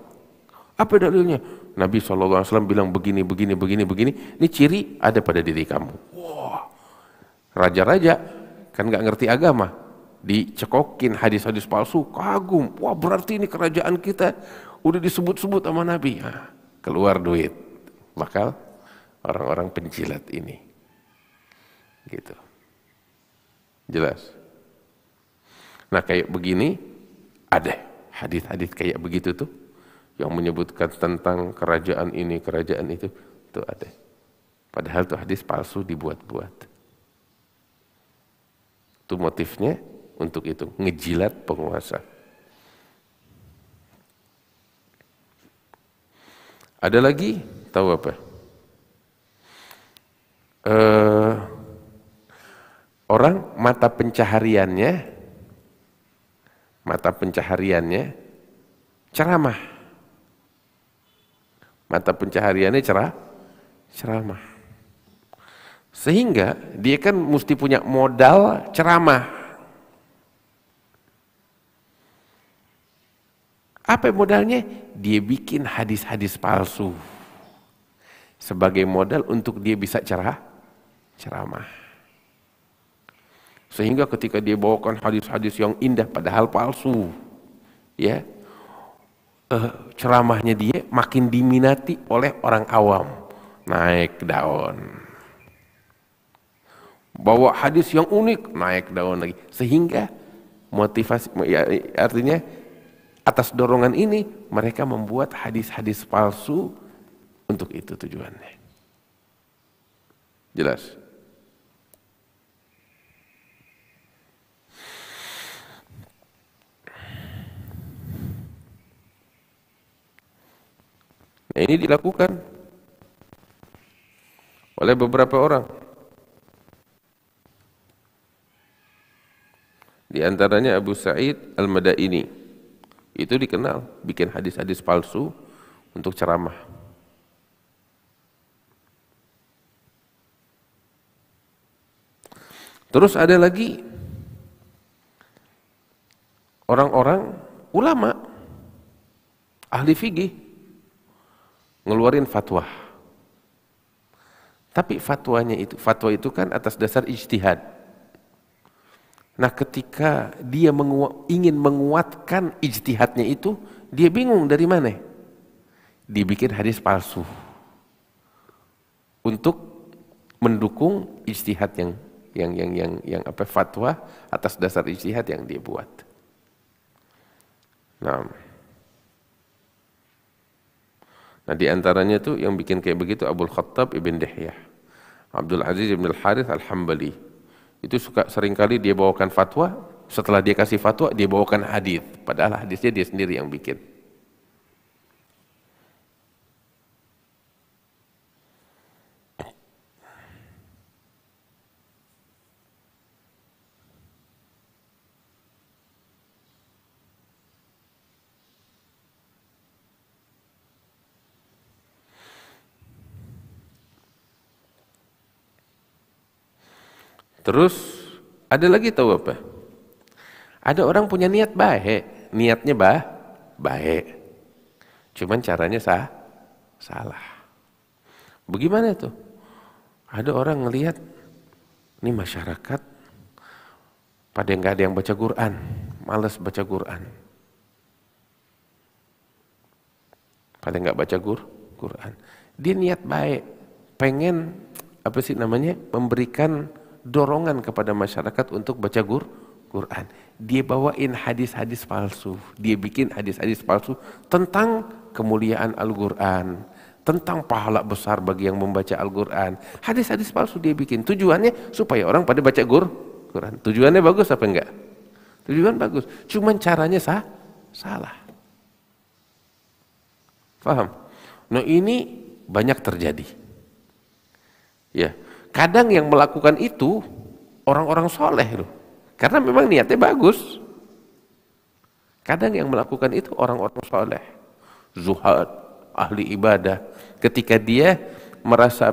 Apa dalilnya? Nabi SAW bilang begini. Ini ciri ada pada diri kamu. Wah, raja-raja kan gak ngerti agama, dicekokin hadis-hadis palsu, kagum. Wah, berarti ini kerajaan kita udah disebut-sebut sama Nabi. Nah, keluar duit, bakal orang-orang penjilat ini. Gitu. Jelas. Nah, kayak begini ada hadis-hadis kayak begitu tuh yang menyebutkan tentang kerajaan ini, kerajaan itu ada. Padahal tuh hadis palsu dibuat-buat. Itu motifnya untuk itu, ngejilat penguasa. Ada lagi, tahu apa? Orang mata pencahariannya ceramah. Mata pencahariannya ceramah. Sehingga dia kan mesti punya modal ceramah. Apa modalnya? Dia bikin hadis-hadis palsu sebagai modal untuk dia bisa ceramah. Sehingga ketika dia bawakan hadis-hadis yang indah padahal palsu, ya, ceramahnya dia makin diminati oleh orang awam, naik daun. Bawa hadis yang unik, naik daun lagi. Sehingga motivasi, ya, artinya atas dorongan ini mereka membuat hadis-hadis palsu untuk itu tujuannya. Jelas? Nah, ini dilakukan oleh beberapa orang. Di antaranya Abu Sa'id Al-Madaini. Itu dikenal bikin hadis-hadis palsu untuk ceramah. Terus ada lagi orang-orang ulama, ahli fikih, ngeluarin fatwa. Tapi fatwa itu kan atas dasar ijtihad. Nah, ketika dia ingin menguatkan ijtihadnya itu, dia bingung dari mana. Dibikin hadis palsu untuk mendukung ijtihad yang fatwa atas dasar ijtihad yang dia buat. Nah, di antaranya tuh yang bikin kayak begitu Abdul Khattab ibn Dihyah, Abdul Aziz ibn al-Harith al-Hambali. Itu seringkali dia bawakan fatwa, setelah dia kasih fatwa dia bawakan hadis, padahal hadisnya dia sendiri yang bikin. Terus ada lagi tahu apa? Ada orang punya niat baik, niatnya baik. Cuman caranya salah. Bagaimana itu? Ada orang ngelihat ini masyarakat pada nggak ada yang baca Quran, malas baca Quran. Pada nggak baca Quran. Dia niat baik, pengen memberikan dorongan kepada masyarakat untuk baca Quran. Dia bawain hadis-hadis palsu. Dia bikin hadis-hadis palsu tentang kemuliaan Al-Quran, tentang pahala besar bagi yang membaca Al-Quran. Hadis-hadis palsu dia bikin. Tujuannya supaya orang pada baca Quran. Tujuannya bagus apa enggak? Tujuan bagus. Cuman caranya salah. Paham? Nah, ini banyak terjadi. Ya. Kadang yang melakukan itu orang-orang soleh loh, karena memang niatnya bagus. Kadang yang melakukan itu orang-orang soleh, zuhad, ahli ibadah. Ketika dia merasa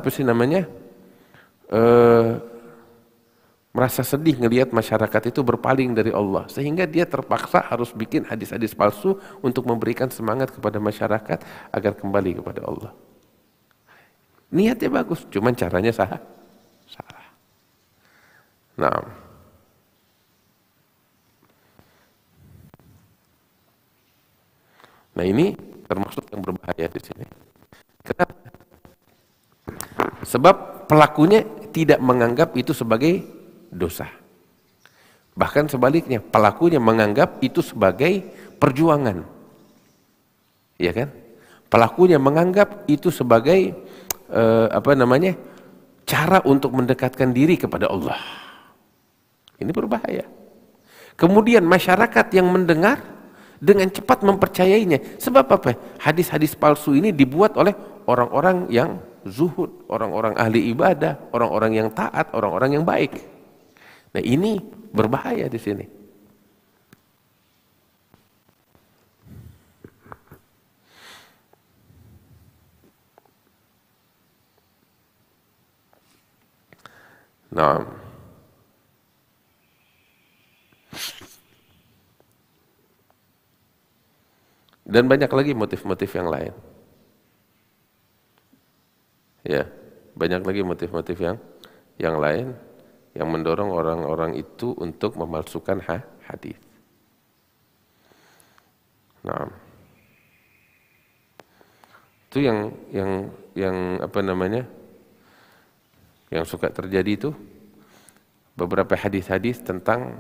merasa sedih ngelihat masyarakat itu berpaling dari Allah, sehingga dia terpaksa harus bikin hadis-hadis palsu untuk memberikan semangat kepada masyarakat agar kembali kepada Allah. Niatnya bagus, cuman caranya salah. Nah, ini termasuk yang berbahaya di sini. Kenapa? Sebab pelakunya tidak menganggap itu sebagai dosa. Bahkan sebaliknya, pelakunya menganggap itu sebagai perjuangan. Ya kan? Pelakunya menganggap itu sebagai cara untuk mendekatkan diri kepada Allah. Ini berbahaya. Kemudian masyarakat yang mendengar dengan cepat mempercayainya. Sebab apa? Hadis-hadis palsu ini dibuat oleh orang-orang yang zuhud, orang-orang ahli ibadah, orang-orang yang taat, orang-orang yang baik. Nah, ini berbahaya di sini. Nah, dan banyak lagi motif-motif yang lain. Ya, banyak lagi motif-motif yang lain yang mendorong orang-orang itu untuk memalsukan hadis. Nah, itu yang suka terjadi itu beberapa hadis-hadis tentang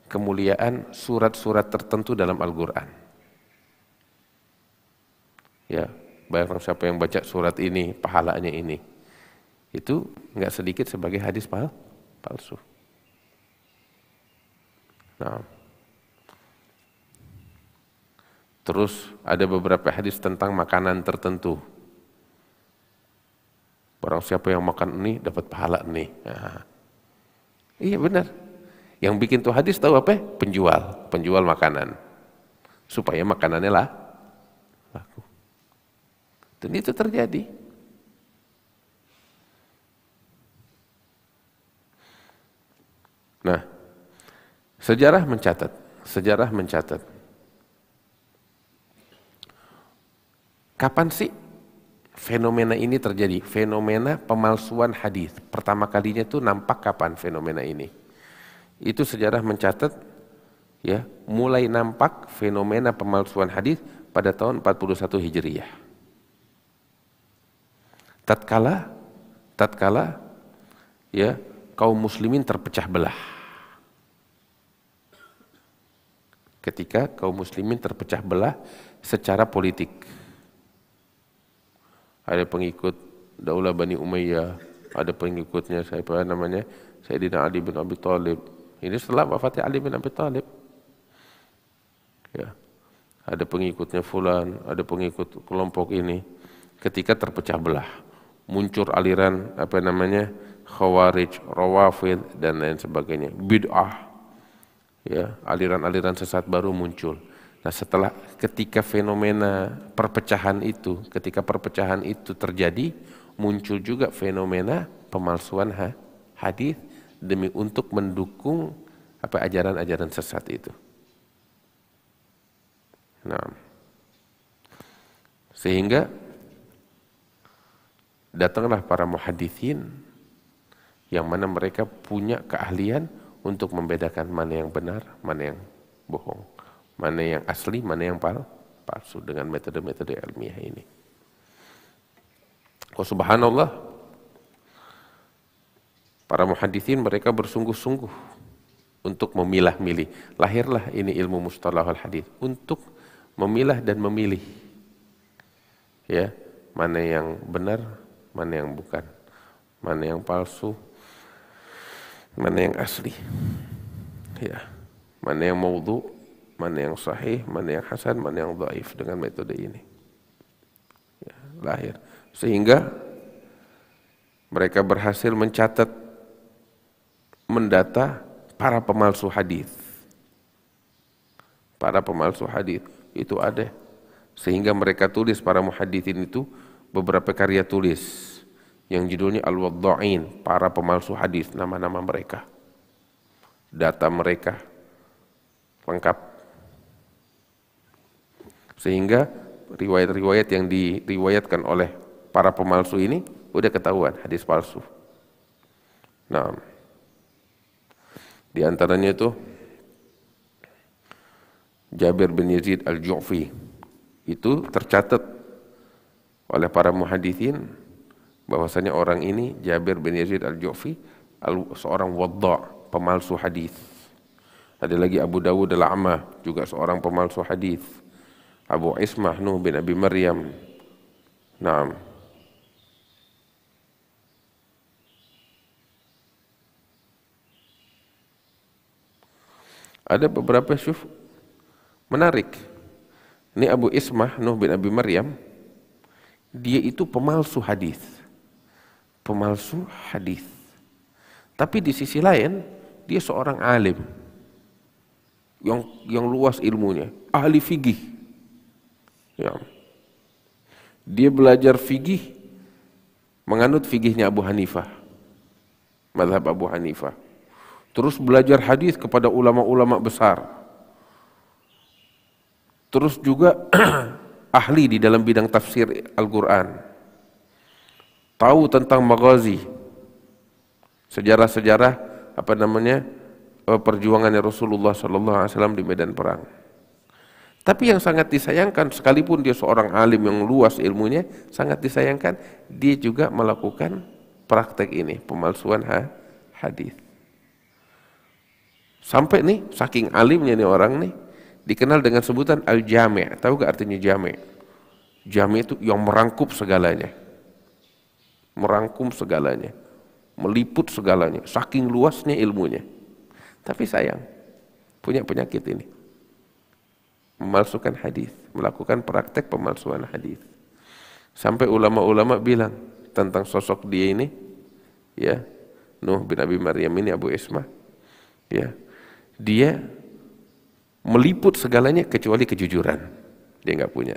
kemuliaan surat-surat tertentu dalam Al-Quran. Ya, barang siapa yang baca surat ini, pahalanya ini. Itu enggak sedikit sebagai hadis palsu. Nah, terus ada beberapa hadis tentang makanan tertentu. Barang siapa yang makan ini dapat pahala ini. Nah, iya benar. Yang bikin tuh hadis tahu apa? Penjual makanan. Supaya makanannya laku. Dan itu terjadi. Nah, sejarah mencatat. Kapan sih fenomena ini terjadi, fenomena pemalsuan hadis. Pertama kalinya itu nampak kapan fenomena ini? Itu sejarah mencatat ya, mulai nampak fenomena pemalsuan hadis pada tahun 41 Hijriah. Tatkala ya kaum muslimin terpecah belah. Ketika kaum muslimin terpecah belah secara politik. Ada pengikut Daulah Bani Umayyah, ada pengikutnya siapa namanya? Sayyidina Ali bin Abi Thalib. Ini setelah wafatnya Ali bin Abi Thalib. Ya. Ada pengikutnya fulan, ada pengikut kelompok ini. Ketika terpecah belah, muncul aliran apa namanya? Khawarij, Rawafid dan lain sebagainya. Bid'ah. Ya, aliran-aliran sesat baru muncul. Nah, ketika fenomena perpecahan itu, terjadi, muncul juga fenomena pemalsuan hadis demi untuk mendukung apa ajaran-ajaran sesat itu. Nah, sehingga datanglah para muhaditsin yang mana mereka punya keahlian untuk membedakan mana yang benar, mana yang bohong, mana yang asli, mana yang palsu dengan metode-metode ilmiah ini. Oh subhanallah, para muhaditsin mereka bersungguh-sungguh untuk memilah-milih. Lahirlah ini ilmu mustalahul hadis untuk memilah dan memilih, ya, mana yang benar, mana yang bukan, mana yang palsu, mana yang asli, ya, mana yang maudhu, mana yang sahih, mana yang hasan, mana yang dhaif dengan metode ini. Ya, lahir. Sehingga mereka berhasil mencatat, mendata para pemalsu hadis. Para pemalsu hadis itu ada. Sehingga mereka tulis, para muhaditsin itu beberapa karya tulis yang judulnya Al-Wadda'in, para pemalsu hadis, nama-nama mereka, data mereka lengkap. Sehingga riwayat-riwayat yang diriwayatkan oleh para pemalsu ini udah ketahuan hadis palsu. Nah, di antaranya itu Jabir bin Yazid Al-Ju'fi, itu tercatat oleh para muhaditsin bahwasanya orang ini Jabir bin Yazid Al-Ju'fi seorang wadda', pemalsu hadis. Ada lagi Abu Dawud Al-A'ma, juga seorang pemalsu hadis. Abu Ismah Nuh bin Abi Maryam. Naam. Ada beberapa syuf menarik. Ini Abu Ismah Nuh bin Abi Maryam, dia itu pemalsu hadis. Pemalsu hadis. Tapi di sisi lain dia seorang alim yang luas ilmunya, ahli fikih. Ya. Dia belajar fikih, menganut fikihnya Abu Hanifah, mazhab Abu Hanifah. Terus belajar hadis kepada ulama-ulama besar. Terus juga ahli di dalam bidang tafsir Al-Quran. Tahu tentang maghazi, sejarah-sejarah apa namanya perjuangannya Rasulullah SAW di medan perang. Tapi yang sangat disayangkan, sekalipun dia seorang alim yang luas ilmunya, sangat disayangkan dia juga melakukan praktek ini, pemalsuan hadis. Sampai nih saking alimnya nih orang nih dikenal dengan sebutan al-jami'. Tahu gak artinya jami'? Jami' itu yang merangkup segalanya. Merangkum segalanya, meliput segalanya, saking luasnya ilmunya. Tapi sayang, punya penyakit ini, memalsukan hadis, melakukan praktek pemalsuan hadis. Sampai ulama-ulama bilang tentang sosok dia ini, ya, Nuh bin Abi Maryam ini, Abu Ismah, ya, dia meliput segalanya kecuali kejujuran, dia nggak punya.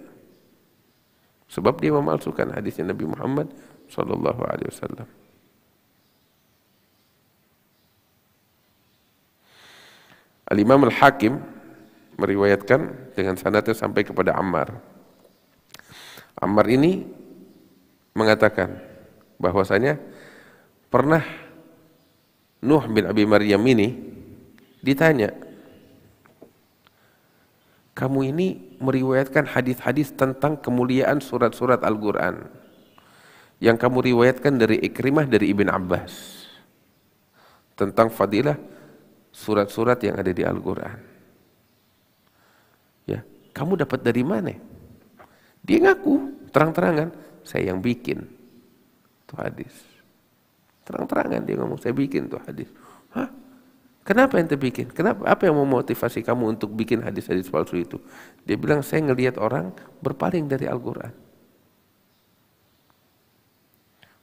Sebab dia memalsukan hadisnya Nabi Muhammad Sallallahu Alaihi Wasallam. Al-Imam Al-Hakim meriwayatkan dengan sanadnya sampai kepada Ammar. Ammar ini mengatakan bahwasanya pernah Nuh bin Abi Maryam ini ditanya, kamu ini meriwayatkan hadis-hadis tentang kemuliaan surat-surat Al-Quran yang kamu riwayatkan dari Ikrimah dari Ibn Abbas tentang fadilah surat-surat yang ada di Al-Quran. Ya, kamu dapat dari mana? Dia ngaku terang-terangan, saya yang bikin itu hadis. Terang-terangan dia ngomong, saya bikin tuh hadis. Hah? Kenapa ente bikin? Kenapa? Apa yang memotivasi kamu untuk bikin hadis-hadis palsu itu? Dia bilang, saya ngelihat orang berpaling dari Al-Quran.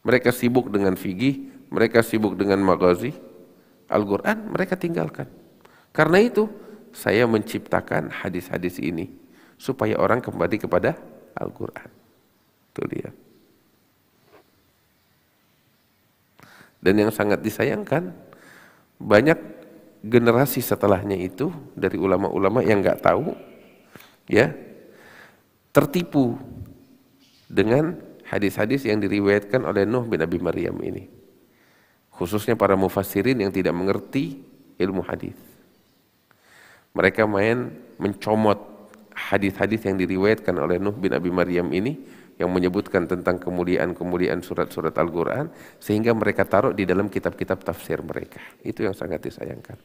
Mereka sibuk dengan fikih, mereka sibuk dengan maghazi. Al-Quran mereka tinggalkan. Karena itu, saya menciptakan hadis-hadis ini supaya orang kembali kepada Al-Quran. Itu dia. Dan yang sangat disayangkan, banyak generasi setelahnya itu dari ulama-ulama yang nggak tahu, ya, tertipu dengan hadis-hadis yang diriwayatkan oleh Nuh bin Abi Maryam ini. Khususnya para mufassirin yang tidak mengerti ilmu hadis. Mereka main mencomot hadis-hadis yang diriwayatkan oleh Nuh bin Abi Maryam ini yang menyebutkan tentang kemuliaan-kemuliaan surat-surat Al-Quran, sehingga mereka taruh di dalam kitab-kitab tafsir mereka. Itu yang sangat disayangkan.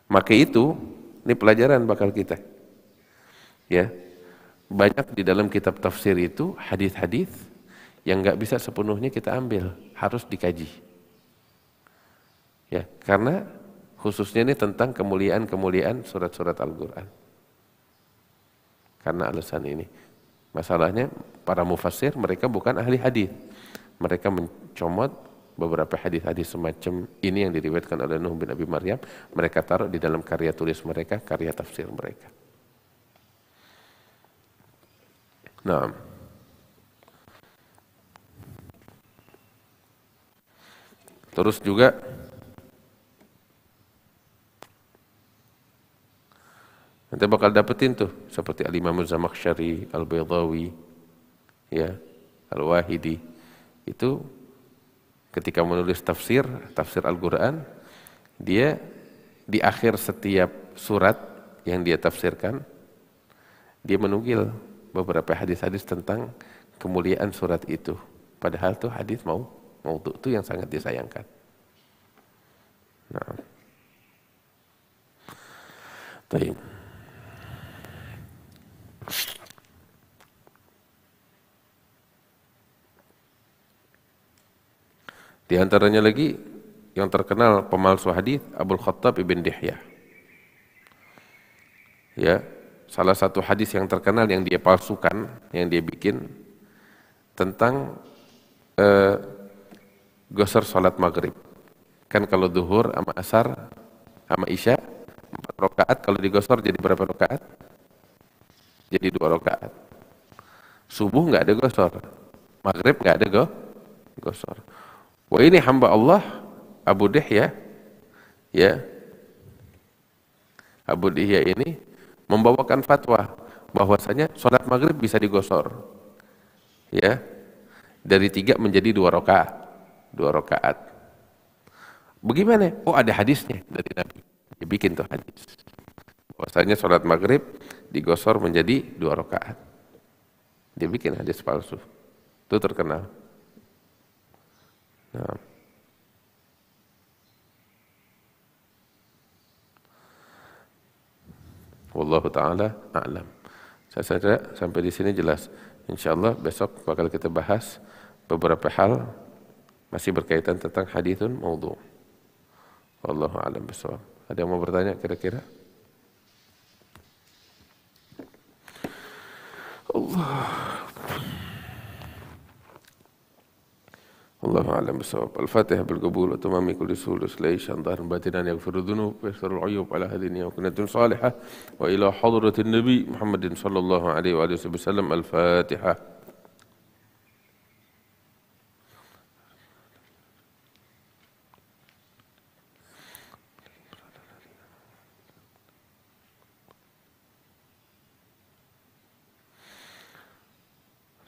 Maka itu, ini pelajaran bakal kita. Ya, banyak di dalam kitab tafsir itu hadis-hadis yang nggak bisa sepenuhnya kita ambil, harus dikaji. Ya, karena khususnya ini tentang kemuliaan-kemuliaan surat-surat Al-Quran. Karena alasan ini. Masalahnya para mufassir mereka bukan ahli hadis. Mereka mencomot beberapa hadis-hadis semacam ini yang diriwayatkan oleh Nuh bin Abi Maryam, mereka taruh di dalam karya tulis mereka, karya tafsir mereka. Nah, terus juga nanti bakal dapetin tuh seperti Al-Imam Az-Zamakhsyari, Al-Baydawi, ya, Al-Wahidi. Itu ketika menulis tafsir Al-Quran, dia di akhir setiap surat yang dia tafsirkan, dia menukil beberapa hadis-hadis tentang kemuliaan surat itu. Padahal tuh hadis maudhu itu yang sangat disayangkan. Nah, baik. Di antaranya lagi yang terkenal pemalsu hadis Abul Khattab ibn Dihyah. Ya, salah satu hadis yang terkenal yang dia palsukan, yang dia bikin tentang gosor salat maghrib. Kan kalau duhur sama asar sama isya 4 rakaat, kalau digosor jadi berapa rakaat? Jadi 2 rakaat. Subuh nggak ada gosor, maghrib nggak ada gosor. Wah, ini hamba Allah Abu Dihyah, ya, Abu Dihyah ini membawakan fatwa bahwasanya sholat maghrib bisa digosor, ya, dari 3 menjadi 2 rakaat, 2 rakaat. Bagaimana? Oh, ada hadisnya dari Nabi. Dia bikin tuh hadis bahwasanya sholat maghrib digosor menjadi 2 rakaat. Dia bikin hadis palsu. Itu terkenal. Nah. Wallahu ta'ala a'lam. Saya saja sampai di sini jelas. Insyaallah besok bakal kita bahas beberapa hal masih berkaitan tentang haditsun maudhu'. Wallahu a'lam bishawab. Ada yang mau bertanya kira-kira? الله أعلم بالصواب. الفاتحة بالقبول وتمام كل سهول ليش عن ظاهر باطنا يغفر الذنوب ويستر العيوب على هذه النية وكنة صالحة وإلى حضرة النبي محمد صلى الله عليه وآله وسلم. الفاتحة.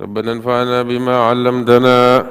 ربنا انفعنا بما علمتنا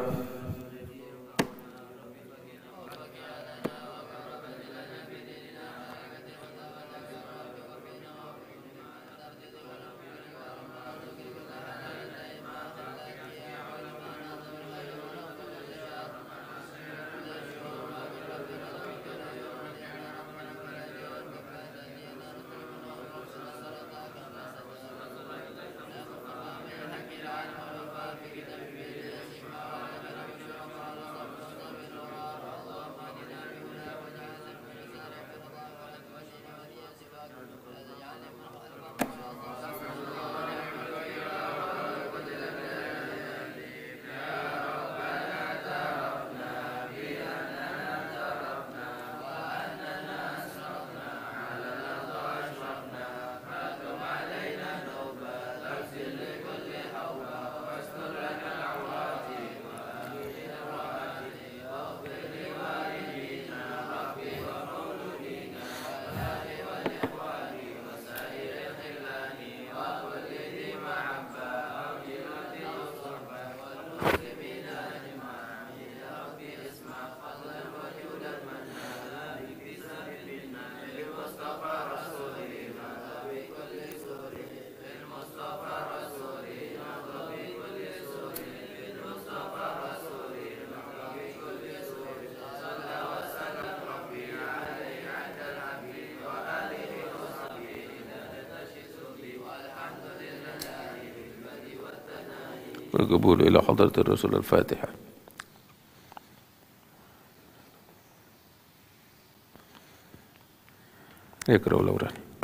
والقبول إلى حضرة الرسول. الفاتحة. اقرأوا الأوراق.